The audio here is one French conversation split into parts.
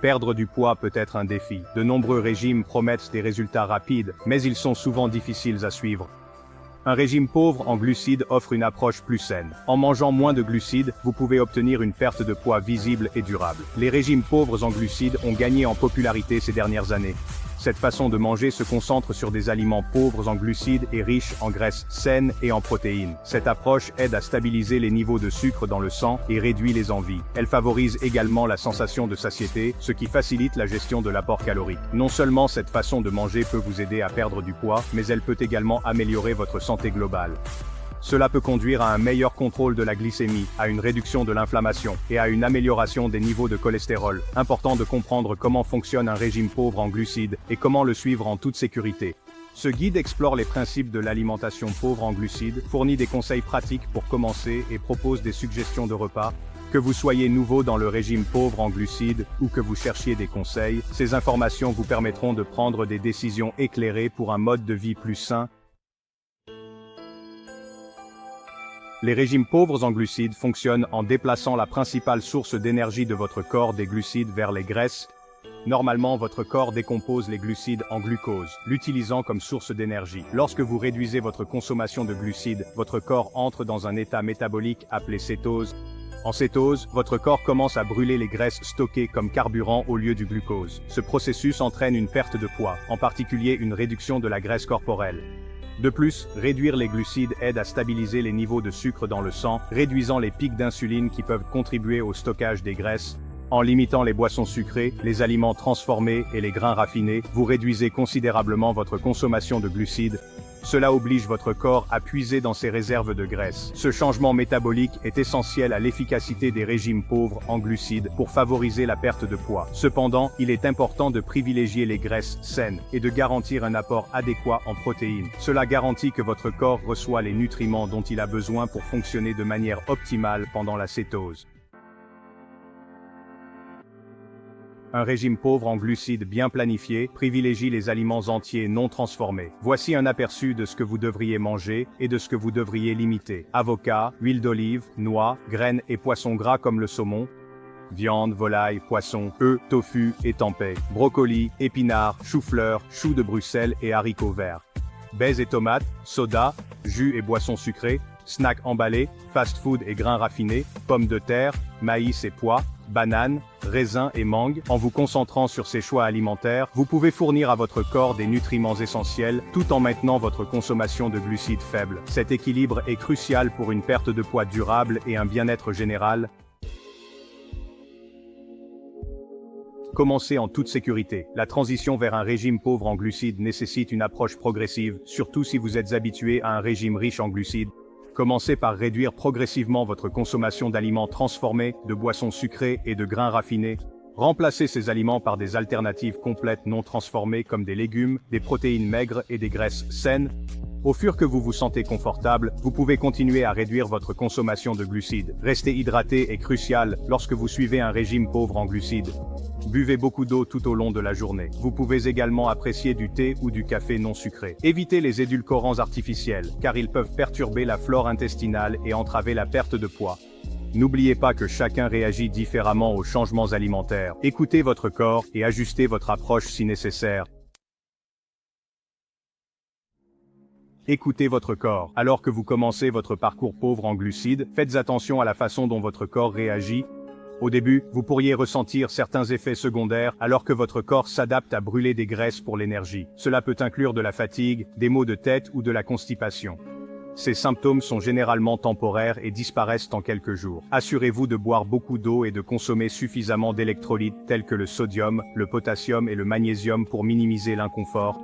Perdre du poids peut être un défi. De nombreux régimes promettent des résultats rapides, mais ils sont souvent difficiles à suivre. Un régime pauvre en glucides offre une approche plus saine. En mangeant moins de glucides, vous pouvez obtenir une perte de poids visible et durable. Les régimes pauvres en glucides ont gagné en popularité ces dernières années. Cette façon de manger se concentre sur des aliments pauvres en glucides et riches en graisses saines et en protéines. Cette approche aide à stabiliser les niveaux de sucre dans le sang et réduit les envies. Elle favorise également la sensation de satiété, ce qui facilite la gestion de l'apport calorique. Non seulement cette façon de manger peut vous aider à perdre du poids, mais elle peut également améliorer votre santé globale. Cela peut conduire à un meilleur contrôle de la glycémie, à une réduction de l'inflammation et à une amélioration des niveaux de cholestérol. Important de comprendre comment fonctionne un régime pauvre en glucides et comment le suivre en toute sécurité. Ce guide explore les principes de l'alimentation pauvre en glucides, fournit des conseils pratiques pour commencer et propose des suggestions de repas. Que vous soyez nouveau dans le régime pauvre en glucides ou que vous cherchiez des conseils, ces informations vous permettront de prendre des décisions éclairées pour un mode de vie plus sain. Les régimes pauvres en glucides fonctionnent en déplaçant la principale source d'énergie de votre corps des glucides vers les graisses. Normalement, votre corps décompose les glucides en glucose, l'utilisant comme source d'énergie. Lorsque vous réduisez votre consommation de glucides, votre corps entre dans un état métabolique appelé cétose. En cétose, votre corps commence à brûler les graisses stockées comme carburant au lieu du glucose. Ce processus entraîne une perte de poids, en particulier une réduction de la graisse corporelle. De plus, réduire les glucides aide à stabiliser les niveaux de sucre dans le sang, réduisant les pics d'insuline qui peuvent contribuer au stockage des graisses. En limitant les boissons sucrées, les aliments transformés et les grains raffinés, vous réduisez considérablement votre consommation de glucides. Cela oblige votre corps à puiser dans ses réserves de graisse. Ce changement métabolique est essentiel à l'efficacité des régimes pauvres en glucides pour favoriser la perte de poids. Cependant, il est important de privilégier les graisses saines et de garantir un apport adéquat en protéines. Cela garantit que votre corps reçoit les nutriments dont il a besoin pour fonctionner de manière optimale pendant la cétose. Un régime pauvre en glucides bien planifié privilégie les aliments entiers non transformés. Voici un aperçu de ce que vous devriez manger et de ce que vous devriez limiter. Avocats, huile d'olive, noix, graines et poissons gras comme le saumon, viande, volaille, poisson, œufs, tofu et tempeh, brocolis, épinards, chou-fleur, choux de Bruxelles et haricots verts. Baies et tomates, soda, jus et boissons sucrées, snacks emballés, fast-food et grains raffinés, pommes de terre, maïs et pois, bananes, raisins et mangues. En vous concentrant sur ces choix alimentaires, vous pouvez fournir à votre corps des nutriments essentiels tout en maintenant votre consommation de glucides faibles. Cet équilibre est crucial pour une perte de poids durable et un bien-être général. Commencez en toute sécurité. La transition vers un régime pauvre en glucides nécessite une approche progressive, surtout si vous êtes habitué à un régime riche en glucides. Commencez par réduire progressivement votre consommation d'aliments transformés, de boissons sucrées et de grains raffinés. Remplacez ces aliments par des alternatives complètes non transformées comme des légumes, des protéines maigres et des graisses saines. Au fur que vous vous sentez confortable, vous pouvez continuer à réduire votre consommation de glucides. Rester hydraté est crucial lorsque vous suivez un régime pauvre en glucides. Buvez beaucoup d'eau tout au long de la journée. Vous pouvez également apprécier du thé ou du café non sucré. Évitez les édulcorants artificiels, car ils peuvent perturber la flore intestinale et entraver la perte de poids. N'oubliez pas que chacun réagit différemment aux changements alimentaires. Écoutez votre corps et ajustez votre approche si nécessaire. Écoutez votre corps. Alors que vous commencez votre parcours pauvre en glucides, faites attention à la façon dont votre corps réagit. Au début, vous pourriez ressentir certains effets secondaires alors que votre corps s'adapte à brûler des graisses pour l'énergie. Cela peut inclure de la fatigue, des maux de tête ou de la constipation. Ces symptômes sont généralement temporaires et disparaissent en quelques jours. Assurez-vous de boire beaucoup d'eau et de consommer suffisamment d'électrolytes tels que le sodium, le potassium et le magnésium pour minimiser l'inconfort.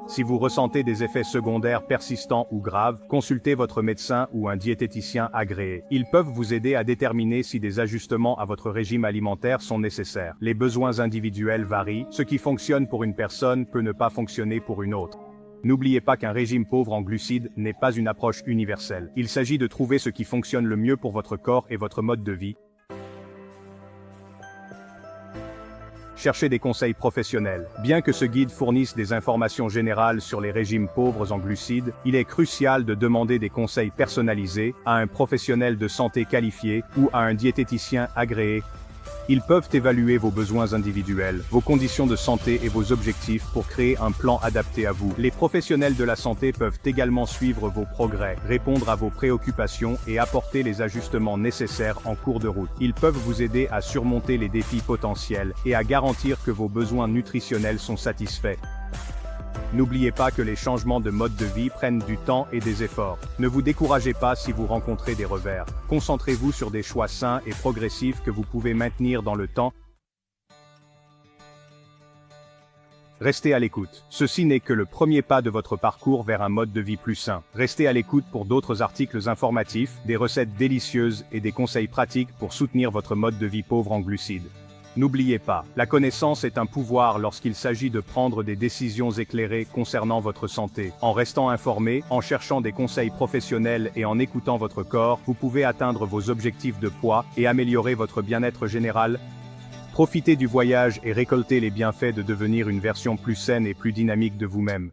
Si vous ressentez des effets secondaires persistants ou graves, consultez votre médecin ou un diététicien agréé. Ils peuvent vous aider à déterminer si des ajustements à votre régime alimentaire sont nécessaires. Les besoins individuels varient, ce qui fonctionne pour une personne peut ne pas fonctionner pour une autre. N'oubliez pas qu'un régime pauvre en glucides n'est pas une approche universelle. Il s'agit de trouver ce qui fonctionne le mieux pour votre corps et votre mode de vie. Cherchez des conseils professionnels. Bien que ce guide fournisse des informations générales sur les régimes pauvres en glucides, il est crucial de demander des conseils personnalisés à un professionnel de santé qualifié ou à un diététicien agréé. Ils peuvent évaluer vos besoins individuels, vos conditions de santé et vos objectifs pour créer un plan adapté à vous. Les professionnels de la santé peuvent également suivre vos progrès, répondre à vos préoccupations et apporter les ajustements nécessaires en cours de route. Ils peuvent vous aider à surmonter les défis potentiels et à garantir que vos besoins nutritionnels sont satisfaits. N'oubliez pas que les changements de mode de vie prennent du temps et des efforts. Ne vous découragez pas si vous rencontrez des revers. Concentrez-vous sur des choix sains et progressifs que vous pouvez maintenir dans le temps. Restez à l'écoute. Ceci n'est que le premier pas de votre parcours vers un mode de vie plus sain. Restez à l'écoute pour d'autres articles informatifs, des recettes délicieuses et des conseils pratiques pour soutenir votre mode de vie pauvre en glucides. N'oubliez pas, la connaissance est un pouvoir lorsqu'il s'agit de prendre des décisions éclairées concernant votre santé. En restant informé, en cherchant des conseils professionnels et en écoutant votre corps, vous pouvez atteindre vos objectifs de poids et améliorer votre bien-être général. Profitez du voyage et récoltez les bienfaits de devenir une version plus saine et plus dynamique de vous-même.